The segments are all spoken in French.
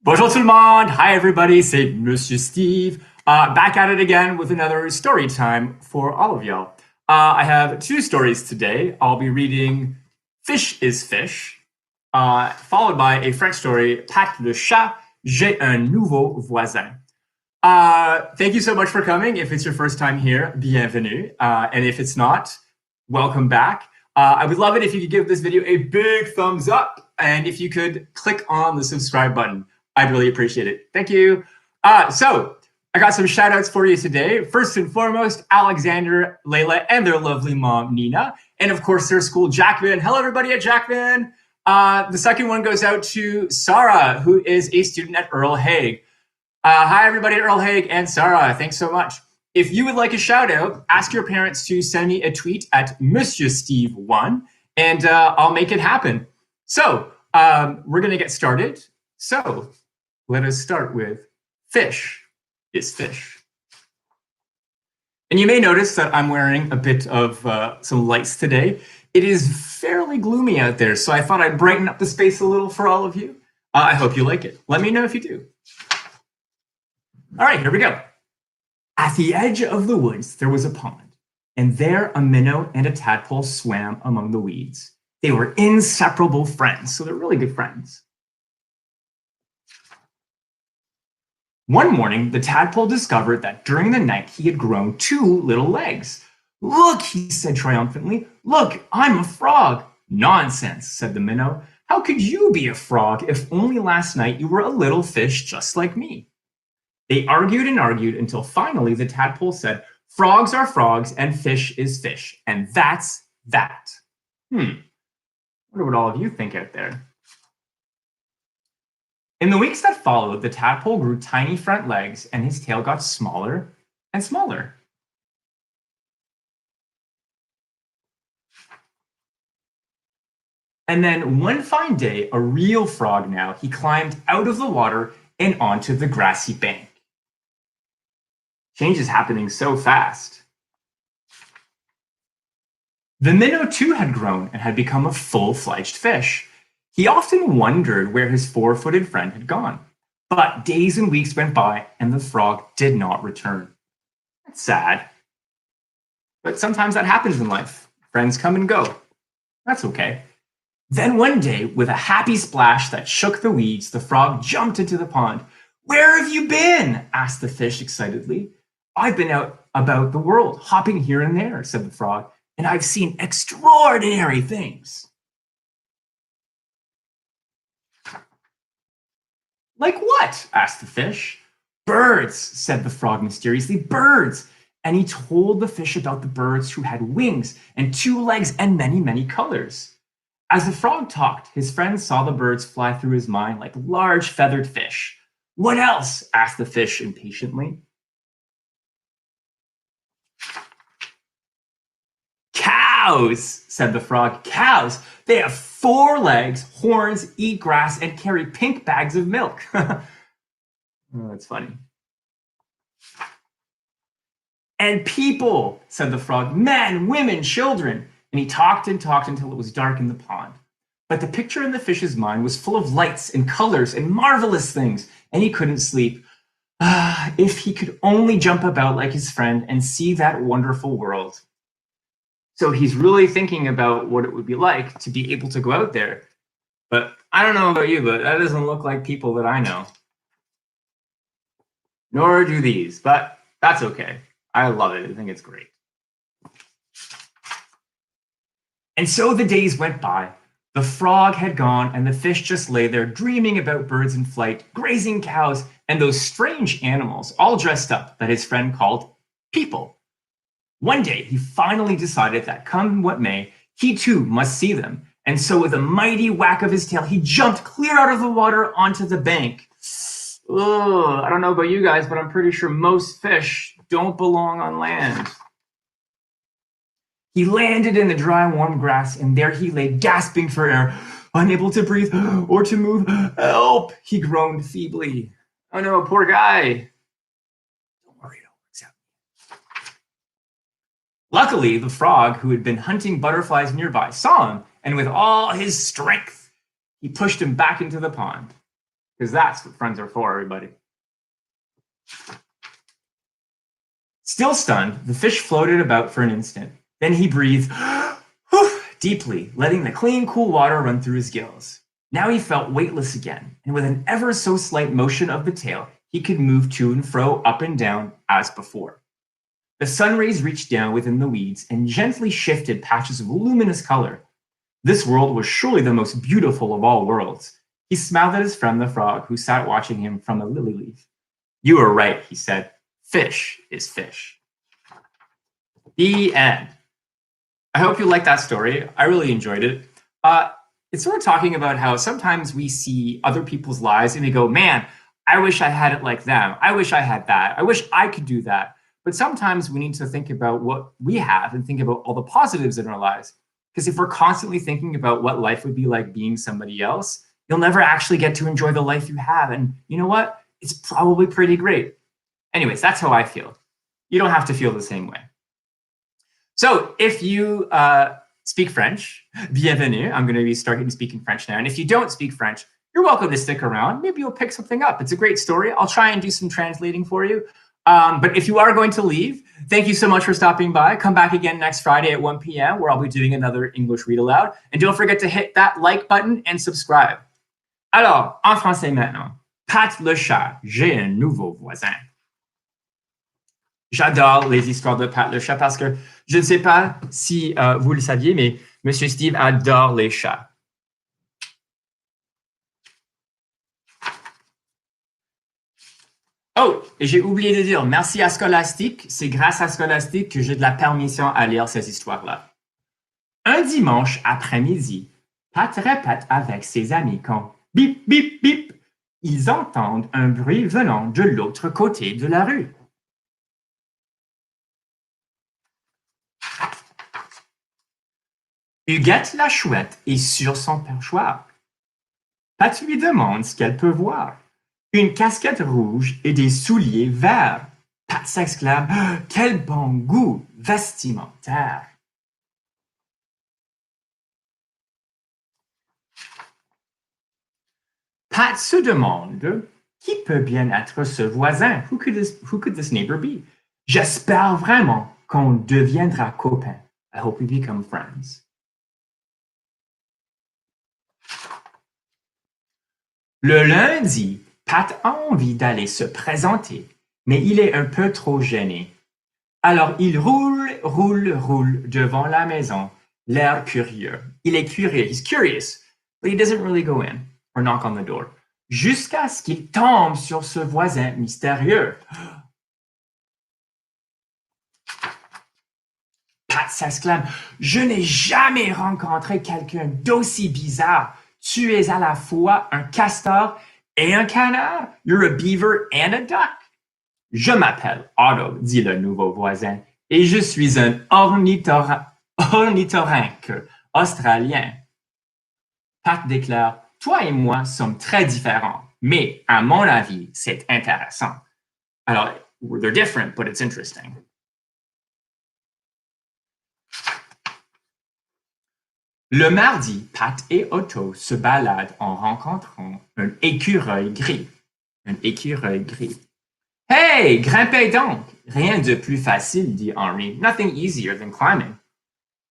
Bonjour tout le monde! Hi everybody, c'est Monsieur Steve. Back at it again with another story time for all of y'all. I have two stories today. I'll be reading Fish is Fish, followed by a French story, Pat le chat, j'ai un nouveau voisin. Thank you so much for coming. If it's your first time here, bienvenue. And if it's not, welcome back. I would love it if you could give this video a big thumbs up and if you could click on the subscribe button. I'd really appreciate it. Thank you. So I got some shout outs for you today. First and foremost, Alexander, Layla, and their lovely mom, Nina. And of course, their school, Jackman. Hello, everybody at Jackman. The second one goes out to Sarah, who is a student at Earl Haig. Hi, everybody at Earl Haig and Sarah. Thanks so much. If you would like a shout out, ask your parents to send me a tweet at Monsieur Steve1, and I'll make it happen. So we're going to get started. So let us start with Fish is Fish. And you may notice that I'm wearing a bit of some lights today. It is fairly gloomy out there, so I thought I'd brighten up the space a little for all of you. I hope you like it. Let me know if you do. All right, here we go. At the edge of the woods, there was a pond, and there a minnow and a tadpole swam among the weeds. They were inseparable friends, so they're really good friends. One morning, the tadpole discovered that during the night he had grown two little legs. Look, he said triumphantly, look, I'm a frog. Nonsense, said the minnow. How could you be a frog if only last night you were a little fish just like me? They argued and argued until finally the tadpole said, frogs are frogs and fish is fish, and that's that. Wonder what all of you think out there. In the weeks that followed, the tadpole grew tiny front legs and his tail got smaller and smaller. And then one fine day, a real frog now, he climbed out of the water and onto the grassy bank. Change is happening so fast. The minnow too had grown and had become a full-fledged fish. He often wondered where his four-footed friend had gone. But days and weeks went by and the frog did not return. That's sad. But sometimes that happens in life. Friends come and go. That's okay. Then one day, with a happy splash that shook the weeds, the frog jumped into the pond. Where have you been? Asked the fish excitedly. I've been out about the world, hopping here and there, said the frog, and I've seen extraordinary things. Like what? Asked the fish. Birds, said the frog mysteriously, birds. And he told the fish about the birds who had wings and two legs and many, many colors. As the frog talked, his friends saw the birds fly through his mind like large feathered fish. What else? Asked the fish impatiently. Cows, said the frog. Cows. They have four legs, horns, eat grass, and carry pink bags of milk. Oh, that's funny. And people, said the frog. Men, women, children. And he talked and talked until it was dark in the pond. But the picture in the fish's mind was full of lights and colors and marvelous things, and he couldn't sleep. If he could only jump about like his friend and see that wonderful world. So he's really thinking about what it would be like to be able to go out there. But I don't know about you, but that doesn't look like people that I know. Nor do these, but that's okay. I love it. I think it's great. And so the days went by. The frog had gone, and the fish just lay there dreaming about birds in flight, grazing cows, and those strange animals, all dressed up, that his friend called people. One day, he finally decided that come what may, he too must see them. And so with a mighty whack of his tail, he jumped clear out of the water onto the bank. I don't know about you guys, but I'm pretty sure most fish don't belong on land. He landed in the dry, warm grass, and there he lay, gasping for air, unable to breathe or to move. Help! He groaned feebly. Oh no, poor guy. Don't worry, it all works out. Luckily, the frog, who had been hunting butterflies nearby, saw him, and with all his strength, he pushed him back into the pond. because that's what friends are for, everybody. Still stunned, the fish floated about for an instant. Then he breathed deeply, letting the clean, cool water run through his gills. Now he felt weightless again, and with an ever so slight motion of the tail, he could move to and fro, up and down, as before. The sun rays reached down within the weeds and gently shifted patches of luminous color. This world was surely the most beautiful of all worlds. He smiled at his friend the frog, who sat watching him from a lily leaf. You were right, he said. Fish is fish. The end. I hope you liked that story. I really enjoyed it. It's sort of talking about how sometimes we see other people's lives and we go, man, I wish I had it like them. I wish I had that. I wish I could do that. But sometimes we need to think about what we have and think about all the positives in our lives. Because if we're constantly thinking about what life would be like being somebody else, you'll never actually get to enjoy the life you have. And you know what? It's probably pretty great. Anyways, that's how I feel. You don't have to feel the same way. So if you speak French, bienvenue. I'm going to be starting speaking French now. And if you don't speak French, you're welcome to stick around. Maybe you'll pick something up. It's a great story. I'll try and do some translating for you. But if you are going to leave, thank you so much for stopping by. Come back again next Friday at 1 p.m. where I'll be doing another English Read Aloud. And don't forget to hit that like button and subscribe. Alors, en français maintenant. Pat le chat, j'ai un nouveau voisin. J'adore les histoires de Pat le chat parce que je ne sais pas si vous le saviez, mais Monsieur Steve adore les chats. Oh, et j'ai oublié de dire merci à Scholastic. C'est grâce à Scholastic que j'ai de la permission à lire ces histoires-là. Un dimanche après-midi, Pat répète avec ses amis quand bip, bip, bip, ils entendent un bruit venant de l'autre côté de la rue. Huguette la chouette est sur son perchoir. Pat lui demande ce qu'elle peut voir. Une casquette rouge et des souliers verts. Pat s'exclame « Quel bon goût vestimentaire !» Pat se demande qui peut bien être ce voisin. Who could this neighbor be? J'espère vraiment qu'on deviendra copains. I hope we become friends. Le lundi, Pat a envie d'aller se présenter, mais il est un peu trop gêné. Alors il roule devant la maison, l'air curieux. Il est curieux, he's curious, but he doesn't really go in or knock on the door. Jusqu'à ce qu'il tombe sur ce voisin mystérieux. Pat s'exclame « Je n'ai jamais rencontré quelqu'un d'aussi bizarre. Tu es à la fois un castor et un canard. You're a beaver and a duck. » Je m'appelle Otto, dit le nouveau voisin, et je suis un ornithorynque australien. Pat déclare « Toi et moi sommes très différents, mais à mon avis, c'est intéressant. » Alors, they're different, but it's interesting. Le mardi, Pat et Otto se baladent en rencontrant un écureuil gris. Un écureuil gris. « Hey, grimpez donc! Rien de plus facile, dit Henry. Nothing easier than climbing. »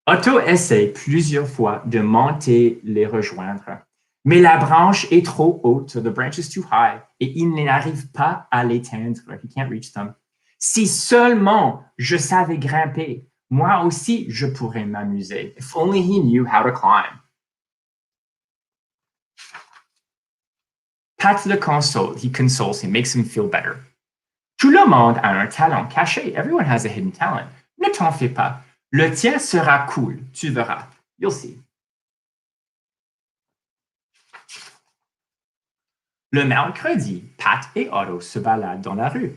Otto essaie plusieurs fois de monter les rejoindre, mais la branche est trop haute, the branch is too high, et il n'arrive pas à l'éteindre. He can't reach them. Si seulement je savais grimper, moi aussi je pourrais m'amuser. If only he knew how to climb. Pat le console, he consoles him, makes him feel better. Tout le monde a un talent caché. Everyone has a hidden talent. Ne t'en fais pas. Le tien sera cool. Tu verras. You'll see. Le mercredi, Pat et Otto se baladent dans la rue.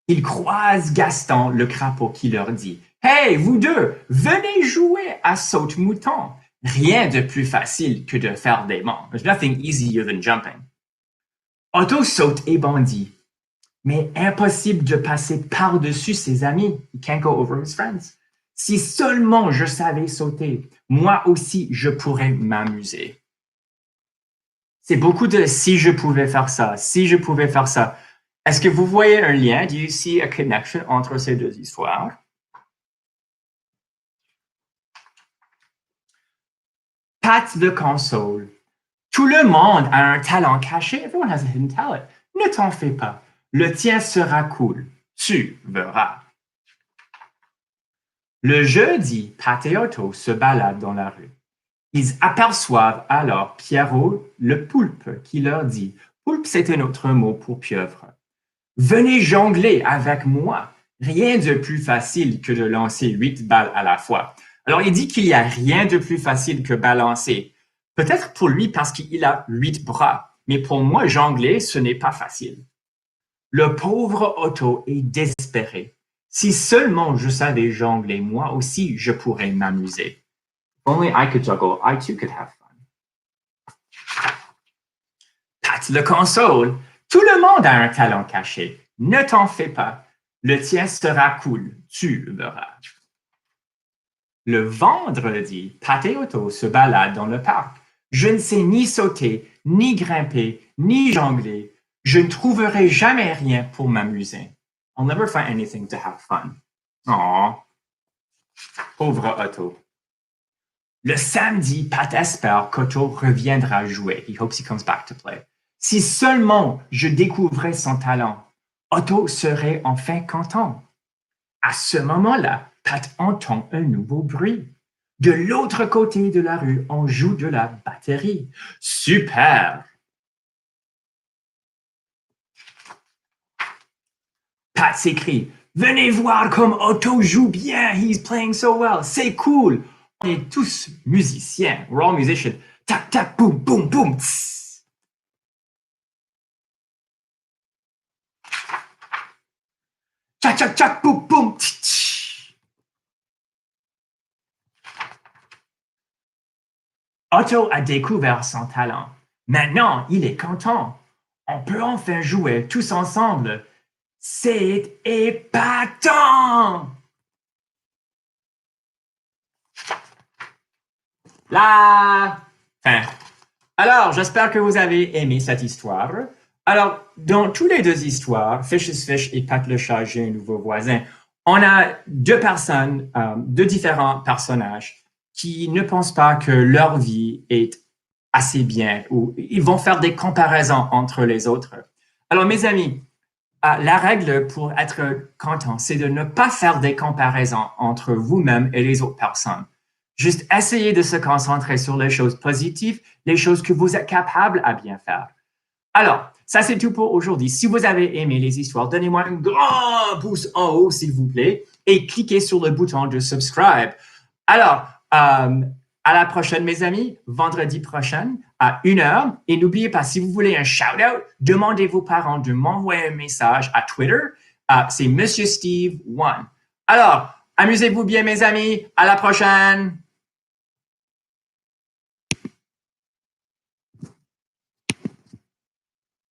Ils croisent Gaston, le crapaud, qui leur dit « Hey, vous deux, venez jouer à saute-mouton. Rien de plus facile que de faire des bonds. There's nothing easier than jumping. » Otto saute et bondit. Mais impossible de passer par-dessus ses amis. He can't go over his friends. Si seulement je savais sauter, moi aussi je pourrais m'amuser. C'est beaucoup de si je pouvais faire ça, si je pouvais faire ça. Est-ce que vous voyez un lien? Do you see a connection entre ces deux histoires? Pat the console. Tout le monde a un talent caché. Everyone has a hidden talent. Ne t'en fais pas. Le tien sera cool. Tu verras. Le jeudi, Pat et Otto se baladent dans la rue. Ils aperçoivent alors Pierrot, le poulpe, qui leur dit « Poulpe, c'est un autre mot pour pieuvre. Venez jongler avec moi. Rien de plus facile que de lancer 8 balles à la fois. » Alors, il dit qu'il n'y a rien de plus facile que balancer. Peut-être pour lui parce qu'il a 8 bras, mais pour moi, jongler, ce n'est pas facile. Le pauvre Otto est désespéré. Si seulement je savais jongler, moi aussi, je pourrais m'amuser. Only I could juggle, I too could have fun. Pat le console. Tout le monde a un talent caché. Ne t'en fais pas. Le tien sera cool. Tu verras. Le vendredi, Pat et Otto se baladent dans le parc. Je ne sais ni sauter, ni grimper, ni jongler. Je ne trouverai jamais rien pour m'amuser. I'll never find anything to have fun. Oh, pauvre Otto. Le samedi, Pat espère qu'Otto reviendra jouer. He hopes he comes back to play. Si seulement je découvrais son talent, Otto serait enfin content. À ce moment-là, Pat entend un nouveau bruit. De l'autre côté de la rue, on joue de la batterie. Super! Pat s'écrie « Venez voir comme Otto joue bien! He's playing so well! C'est cool! » On est tous musiciens. We're all musicians. Tac, tac, boum, boum, boum. Tss. Tchac, tchac, tchac, boum, boum. Tch. Otto a découvert son talent. Maintenant, il est content. On peut enfin jouer tous ensemble. C'est épatant! La fin. Alors, j'espère que vous avez aimé cette histoire. Alors, dans toutes les deux histoires, Fish is Fish et Pat le chat, j'ai un nouveau voisin, on a deux personnes, deux différents personnages qui ne pensent pas que leur vie est assez bien ou ils vont faire des comparaisons entre les autres. Alors, mes amis, la règle pour être content, c'est de ne pas faire des comparaisons entre vous-même et les autres personnes. Juste essayer de se concentrer sur les choses positives, les choses que vous êtes capable à bien faire. Alors, ça c'est tout pour aujourd'hui. Si vous avez aimé les histoires, donnez-moi un grand pouce en haut, s'il vous plaît, et cliquez sur le bouton de subscribe. Alors, à la prochaine, mes amis, vendredi prochain à 1h. Et n'oubliez pas, si vous voulez un shout-out, demandez vos parents de m'envoyer un message à Twitter. C'est Monsieur Steve 1. Alors, amusez-vous bien, mes amis. À la prochaine.